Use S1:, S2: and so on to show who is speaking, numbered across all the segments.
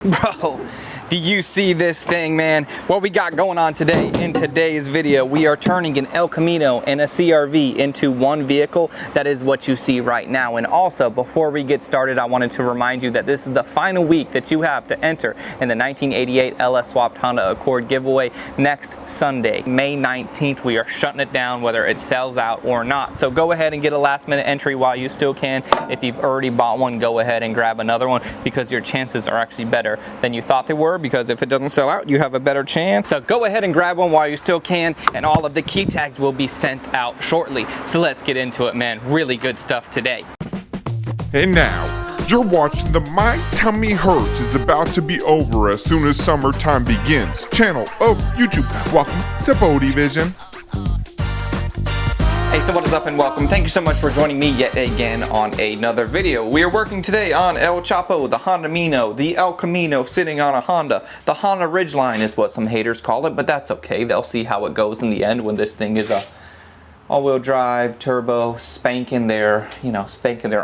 S1: Bro, do you see this thing, man? What we got going on today in today's video, we are turning an El Camino and a CRV into one vehicle. That is what you see right now. And also, before we get started, I wanted to remind you that this is the final week that you have to enter in the 1988 LS Swapped Honda Accord giveaway next Sunday, May 19th. We are shutting it down whether it sells out or not. So go ahead and get a last minute entry while you still can. If you've already bought one, go ahead and grab another one because your chances are actually better than you thought they were, because if it doesn't sell out, you have a better chance. So go ahead and grab one while you still can, and all of the key tags will be sent out shortly. So let's get into it, man. Really good stuff today.
S2: And now, you're watching the My Tummy Hurts is about to be over as soon as summertime begins channel of YouTube. Welcome to BodeVision.
S1: Hey, so what is up and welcome. Thank you so much for joining me yet again on another video. We are working today on El Chapo, the Honda Mino, the El Camino sitting on a Honda. The Honda Ridgeline is what some haters call it, but that's okay. They'll see how it goes in the end when this thing is a all-wheel drive, turbo, spanking their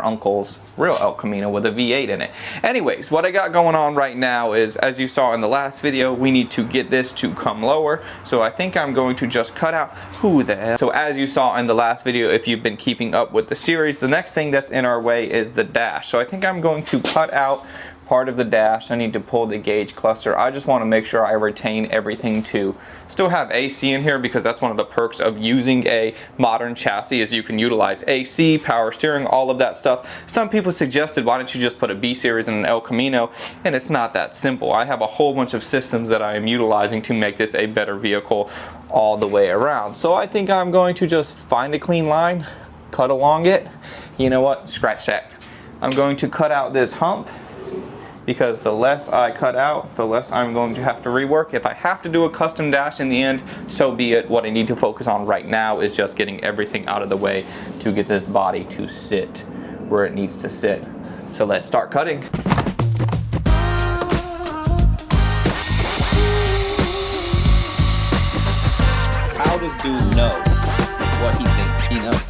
S1: uncle's real El Camino with a V8 in it. Anyways, what I got going on right now is, as you saw in the last video, we need to get this to come lower. So I think I'm going to just cut out, who the hell? So as you saw in the last video, if you've been keeping up with the series, the next thing that's in our way is the dash. So I think I'm going to cut out part of the dash. I need to pull the gauge cluster. I just want to make sure I retain everything to still have AC in here, because that's one of the perks of using a modern chassis is you can utilize AC, power steering, all of that stuff. Some people suggested, why don't you just put a B series in an El Camino? And it's not that simple. I have a whole bunch of systems that I am utilizing to make this a better vehicle all the way around. So I think I'm going to just find a clean line, cut along it. You know what? Scratch that. I'm going to cut out this hump, because the less I cut out, the less I'm going to have to rework. If I have to do a custom dash in the end, so be it. What I need to focus on right now is just getting everything out of the way to get this body to sit where it needs to sit. So let's start cutting. How does dude know what he thinks he knows?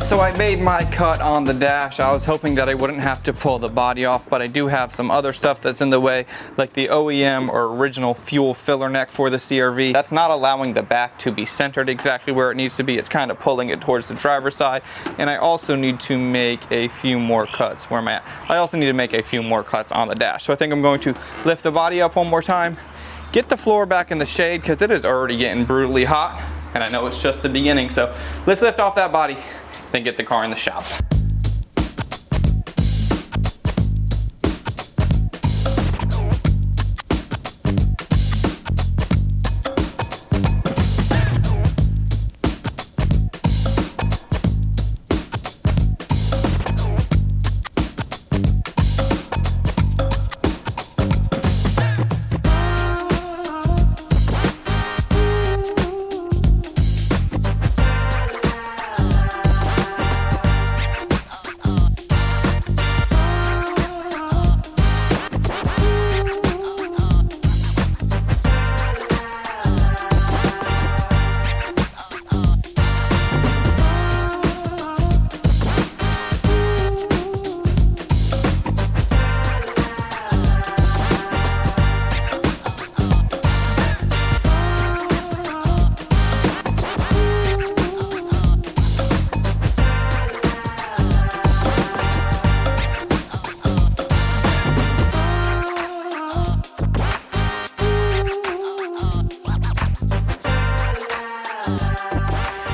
S1: So I made my cut on the dash. I was hoping that I wouldn't have to pull the body off, but I do have some other stuff that's in the way, like the OEM or original fuel filler neck for the CRV. That's not allowing the back to be centered exactly where it needs to be. It's kind of pulling it towards the driver's side. And I also need to make a few more cuts. Where am I at? I also need to make a few more cuts on the dash. So I think I'm going to lift the body up one more time, get the floor back in the shade because it is already getting brutally hot. And I know it's just the beginning. So let's lift off that body, then get the car in the shop.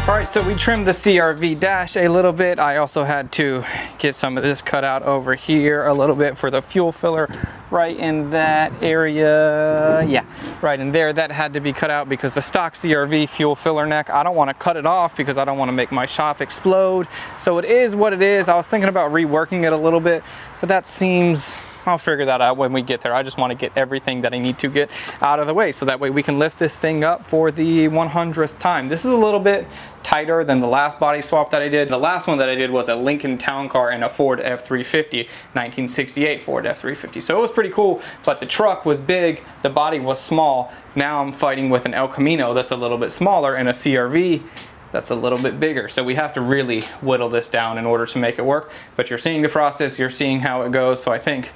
S1: Alright, so we trimmed the CRV dash a little bit. I also had to get some of this cut out over here a little bit for the fuel filler. right in that area. Yeah, right in there. That had to be cut out because the stock CRV fuel filler neck, I don't want to cut it off because I don't want to make my shop explode. So it is what it is. I was thinking about reworking it a little bit, but that seems, I'll figure that out when we get there. I just want to get everything that I need to get out of the way so that way we can lift this thing up for the 100th time. This is a little bit tighter than the last body swap that I did. The last one that I did was a Lincoln Town Car and a Ford F350, 1968 Ford F350. So it was pretty cool, but the truck was big, the body was small. Now I'm fighting with an El Camino that's a little bit smaller and a CRV that's a little bit bigger. So we have to really whittle this down in order to make it work. But you're seeing the process, you're seeing how it goes. So I think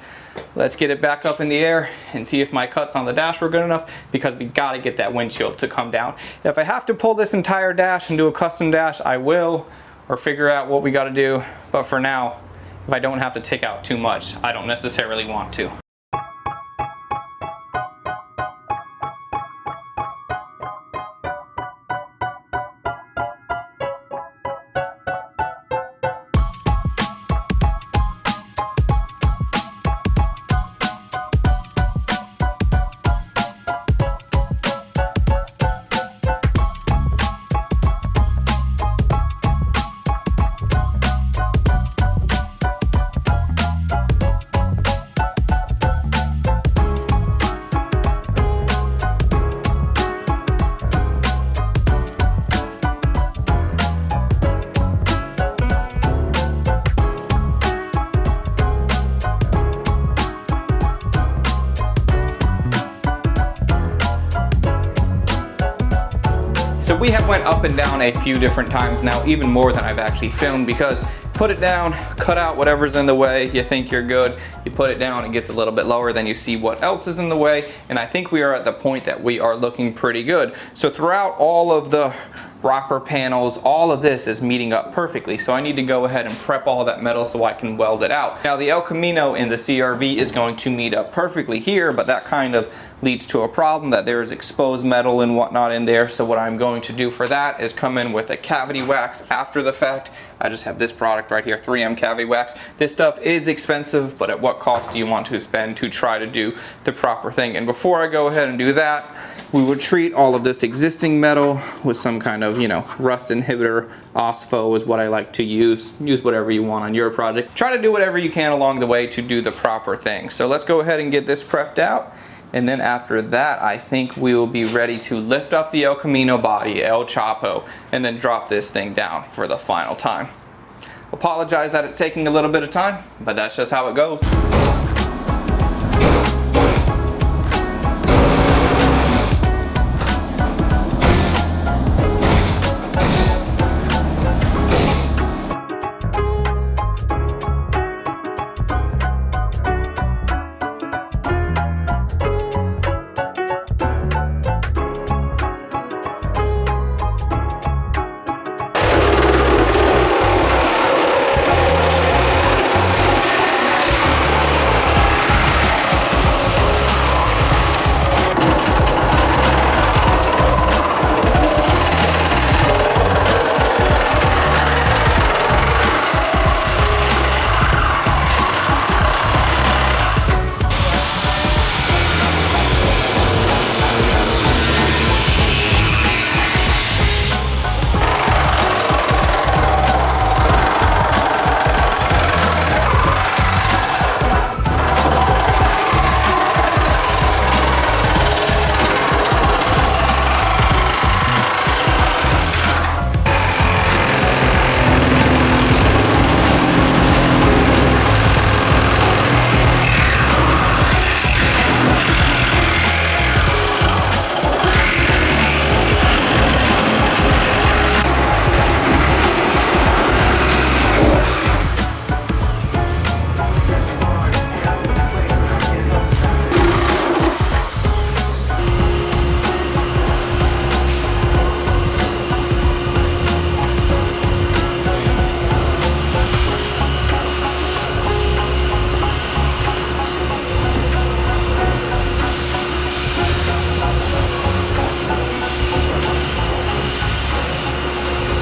S1: let's get it back up in the air and see if my cuts on the dash were good enough, because we got to get that windshield to come down. If I have to pull this entire dash and do a custom dash, I will, or figure out what we got to do. But for now, if I don't have to take out too much, I don't necessarily want to. So we have went up and down a few different times now, even more than I've actually filmed, because put it down, cut out whatever's in the way, you think you're good, you put it down, it gets a little bit lower, then you see what else is in the way, and I think we are at the point that we are looking pretty good. So throughout all of the rocker panels, all of this is meeting up perfectly. So I need to go ahead and prep all that metal so I can weld it out. Now the El Camino in the CRV is going to meet up perfectly here, but that kind of leads to a problem that there is exposed metal and whatnot in there. So what I'm going to do for that is come in with a cavity wax after the fact. I just have this product right here, 3M cavity wax. This stuff is expensive, but at what cost do you want to spend to try to do the proper thing? And before I go ahead and do that, we would treat all of this existing metal with some kind of, rust inhibitor. OSFO is what I like to use. Use whatever you want on your project. Try to do whatever you can along the way to do the proper thing. So let's go ahead and get this prepped out. And then after that, I think we will be ready to lift up the El Camino body, El Chapo, and then drop this thing down for the final time. Apologize that it's taking a little bit of time, but that's just how it goes.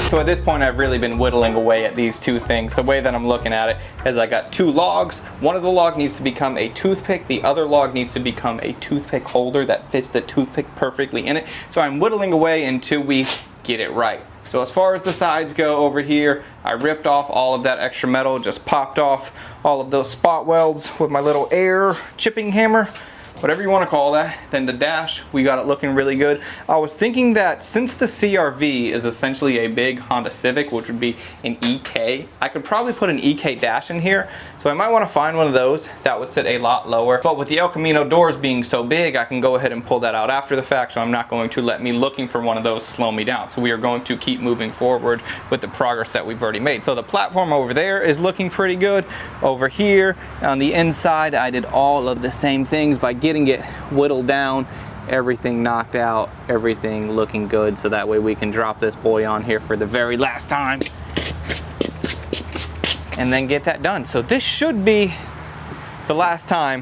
S1: So at this point, I've really been whittling away at these two things. The way that I'm looking at it is I got two logs. One of the log needs to become a toothpick. The other log needs to become a toothpick holder that fits the toothpick perfectly in it. So I'm whittling away until we get it right. So as far as the sides go over here, I ripped off all of that extra metal, just popped off all of those spot welds with my little air chipping hammer, whatever you want to call that. Then the dash, we got it looking really good. I was thinking that since the CRV is essentially a big Honda Civic, which would be an EK, I could probably put an EK dash in here. So I might want to find one of those that would sit a lot lower. But with the El Camino doors being so big, I can go ahead and pull that out after the fact. So I'm not going to let me looking for one of those slow me down. So we are going to keep moving forward with the progress that we've already made. So the platform over there is looking pretty good. Over here on the inside, I did all of the same things by getting it whittled down, everything knocked out, everything looking good, so that way we can drop this boy on here for the very last time and then get that done. So this should be the last time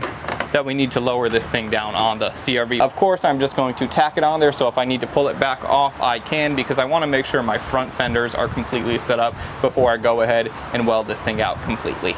S1: that we need to lower this thing down on the CRV. Of course, I'm just going to tack it on there, so if I need to pull it back off, I can, because I want to make sure my front fenders are completely set up before I go ahead and weld this thing out completely.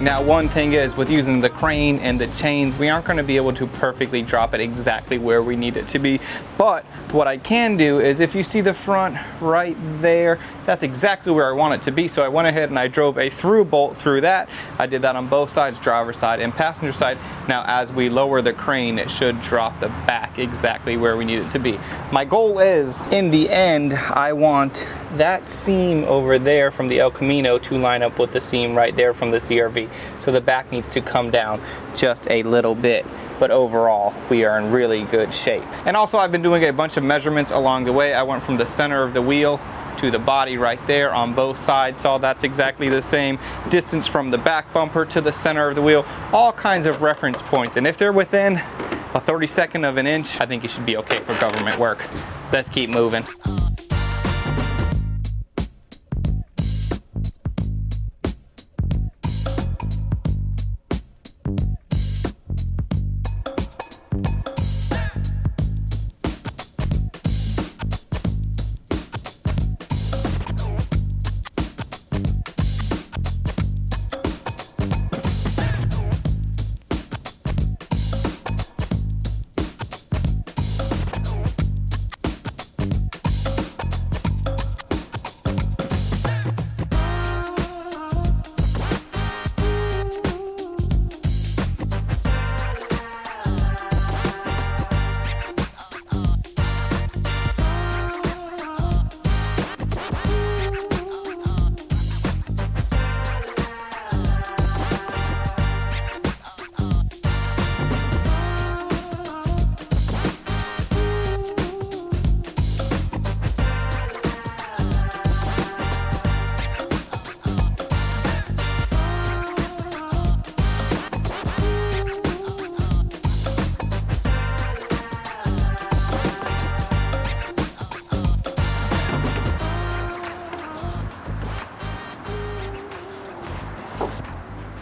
S1: Now, one thing is, with using the crane and the chains, we aren't going to be able to perfectly drop it exactly where we need it to be. But what I can do is, if you see the front right there, that's exactly where I want it to be. So I went ahead and I drove a through bolt through that. I did that on both sides, driver's side and passenger side. Now, as we lower the crane, it should drop the back exactly where we need it to be. My goal is, in the end, I want that seam over there from the El Camino to line up with the seam right there from the CRV. So the back needs to come down just a little bit, but overall we are in really good shape. And also, I've been doing a bunch of measurements along the way. I went from the center of the wheel to the body right there on both sides, so that's exactly the same distance from the back bumper to the center of the wheel, all kinds of reference points. And if they're within a 32nd of an inch, I think you should be okay for government work. Let's keep moving.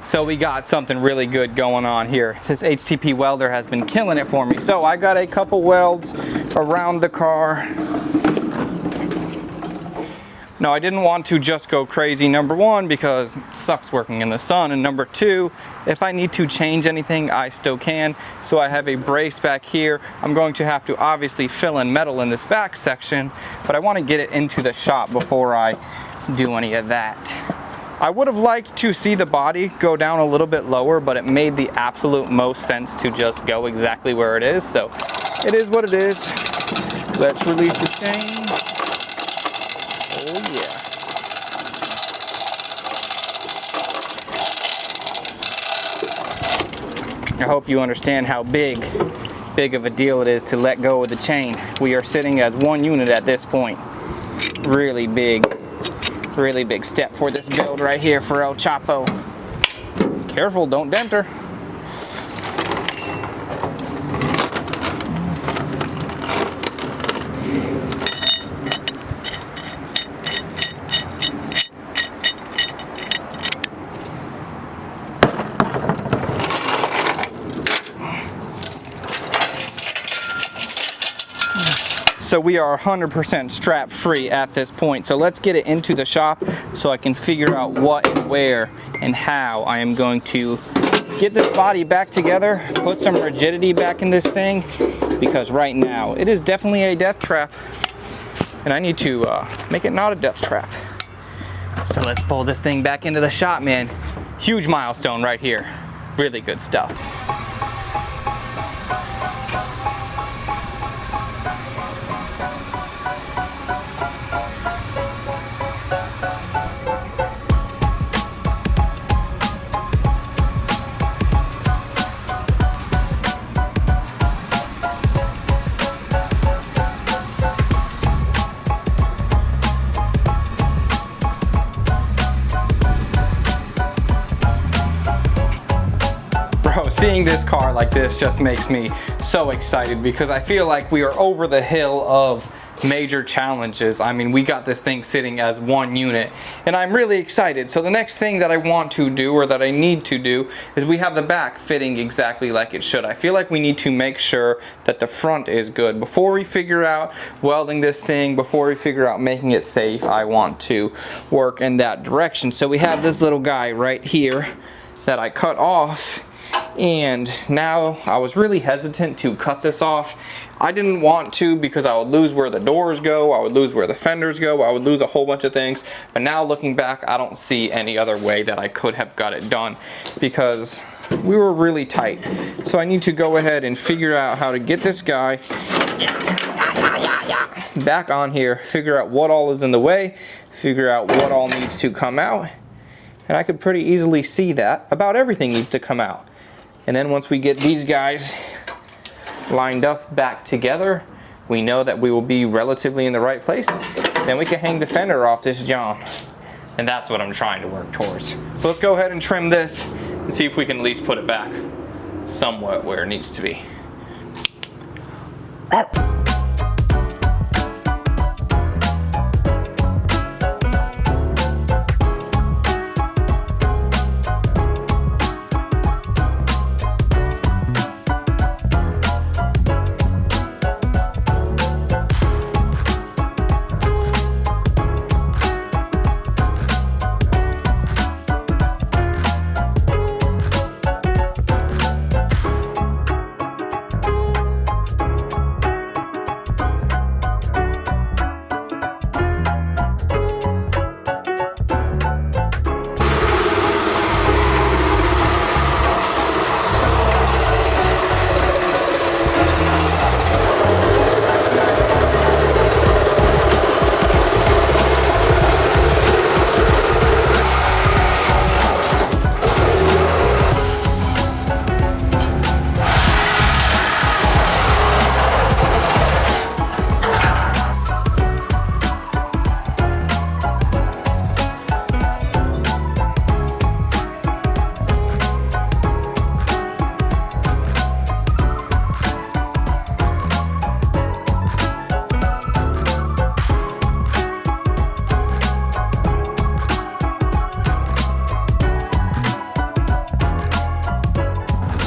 S1: So we got something really good going on here. This HTP welder has been killing it for me. So I got a couple welds around the car. Now, I didn't want to just go crazy, number one, because it sucks working in the sun, and number two, if I need to change anything, I still can. So I have a brace back here. I'm going to have to obviously fill in metal in this back section, but I want to get it into the shop before I do any of that. I would have liked to see the body go down a little bit lower, but it made the absolute most sense to just go exactly where it is. So it is what it is. Let's release the chain. Oh yeah. I hope you understand how big of a deal it is to let go of the chain. We are sitting as one unit at this point. Really big step for this build right here for El Chapo. Careful, don't dent her. So we are 100% strap free at this point. So let's get it into the shop so I can figure out what and where and how I am going to get this body back together, put some rigidity back in this thing, because right now it is definitely a death trap and I need to make it not a death trap. So let's pull this thing back into the shop, man. Huge milestone right here. Really good stuff. Seeing this car like this just makes me so excited because I feel like we are over the hill of major challenges. I mean, we got this thing sitting as one unit and I'm really excited. So the next thing that I want to do, or that I need to do, is we have the back fitting exactly like it should. I feel like we need to make sure that the front is good. Before we figure out welding this thing, before we figure out making it safe, I want to work in that direction. So we have this little guy right here that I cut off. And now I was really hesitant to cut this off. I didn't want to because I would lose where the doors go, I would lose where the fenders go, I would lose a whole bunch of things. But now looking back, I don't see any other way that I could have got it done because we were really tight. So I need to go ahead and figure out how to get this guy back on here, figure out what all is in the way, figure out what all needs to come out. And I could pretty easily see that about everything needs to come out. And then once we get these guys lined up back together, we know that we will be relatively in the right place. Then we can hang the fender off this John. And that's what I'm trying to work towards. So let's go ahead and trim this and see if we can at least put it back somewhat where it needs to be.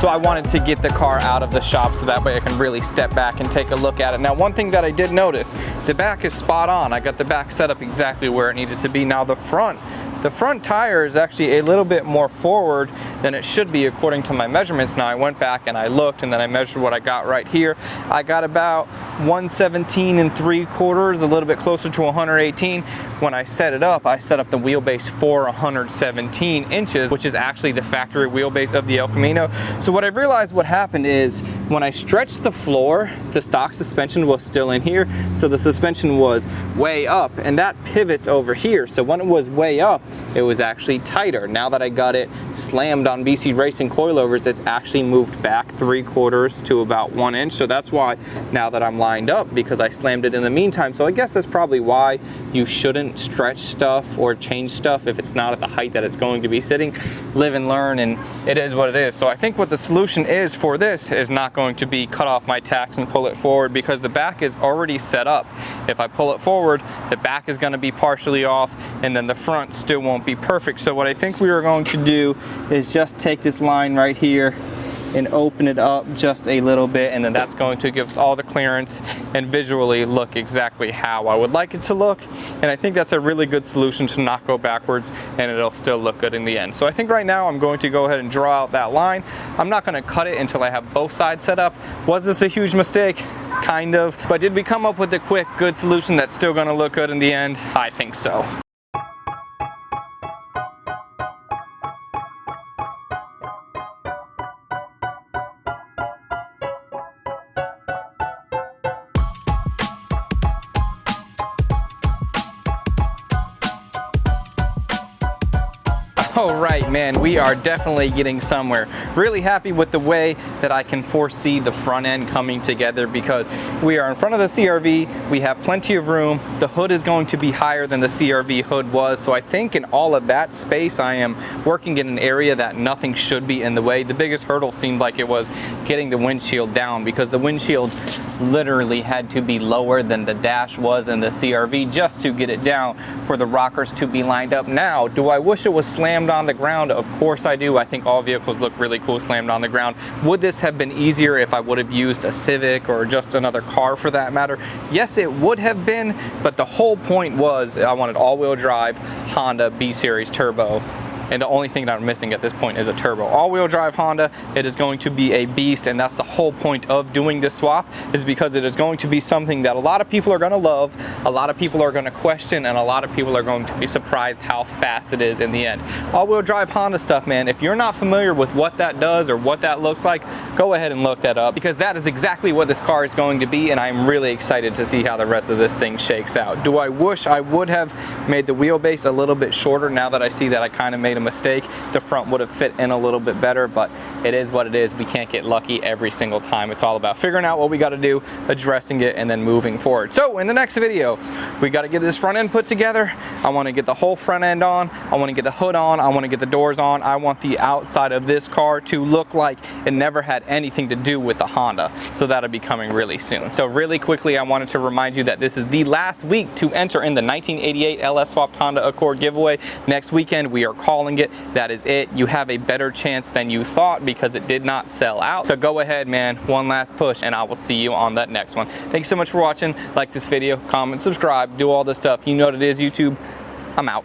S1: So I wanted to get the car out of the shop so that way I can really step back and take a look at it. Now, one thing that I did notice, the back is spot on. I got the back set up exactly where it needed to be. Now the front tire is actually a little bit more forward than it should be according to my measurements. Now I went back and I looked and then I measured what I got right here. I got about 117 3/4, a little bit closer to 118. When I set it up, I set up the wheelbase for 117 inches, which is actually the factory wheelbase of the El Camino. So what I realized what happened is when I stretched the floor, the stock suspension was still in here. So the suspension was way up and that pivots over here. So when it was way up, it was actually tighter. Now that I got it slammed on BC Racing coilovers, it's actually moved back 3/4 to about 1 inch. So that's why now that I'm lined up, because I slammed it in the meantime. So I guess that's probably why you shouldn't stretch stuff or change stuff if it's not at the height that it's going to be sitting. Live and learn, and it is what it is. So I think what the solution is for this is not going to be cut off my tacks and pull it forward, because the back is already set up. If I pull it forward, the back is going to be partially off and then the front still won't be perfect. So what I think we are going to do is just take this line right here and open it up just a little bit, and then that's going to give us all the clearance and visually look exactly how I would like it to look. And I think that's a really good solution to not go backwards, and it'll still look good in the end. So I think right now I'm going to go ahead and draw out that line. I'm not going to cut it until I have both sides set up. Was this a huge mistake? Kind of. But did we come up with a quick, good solution that's still going to look good in the end? I think so. All right, man, we are definitely getting somewhere. Really happy with the way that I can foresee the front end coming together, because we are in front of the CRV. We have plenty of room. The hood is going to be higher than the CRV hood was. So I think in all of that space, I am working in an area that nothing should be in the way. The biggest hurdle seemed like it was getting the windshield down, because the windshield literally had to be lower than the dash was in the CRV just to get it down for the rockers to be lined up. Now, do I wish it was slammed on the ground? Of course I do. I think all vehicles look really cool slammed on the ground. Would this have been easier if I would have used a Civic or just another car for that matter? Yes, it would have been, but the whole point was I wanted all-wheel drive Honda B-Series turbo. And the only thing that I'm missing at this point is a turbo. All-wheel drive Honda, it is going to be a beast, and that's the whole point of doing this swap, is because it is going to be something that a lot of people are gonna love, a lot of people are gonna question, and a lot of people are going to be surprised how fast it is in the end. All-wheel drive Honda stuff, man, if you're not familiar with what that does or what that looks like, go ahead and look that up, because that is exactly what this car is going to be, and I'm really excited to see how the rest of this thing shakes out. Do I wish I would have made the wheelbase a little bit shorter now that I see that I kind of made a mistake? The front would have fit in a little bit better, but it is what it is. We can't get lucky every single time. It's all about figuring out what we got to do, addressing it, and then moving forward. So in the next video, we got to get this front end put together. I want to get the whole front end on. I want to get the hood on. I want to get the doors on. I want the outside of this car to look like it never had anything to do with the Honda. So that'll be coming really soon. So really quickly, I wanted to remind you that this is the last week to enter in the 1988 LS Swapped Honda Accord giveaway. Next weekend, we are calling it. That is it. You have a better chance than you thought because it did not sell out. So go ahead, man. One last push, and I will see you on that next one. Thanks so much for watching. Like this video, comment, subscribe, do all this stuff. You know what it is, YouTube. I'm out.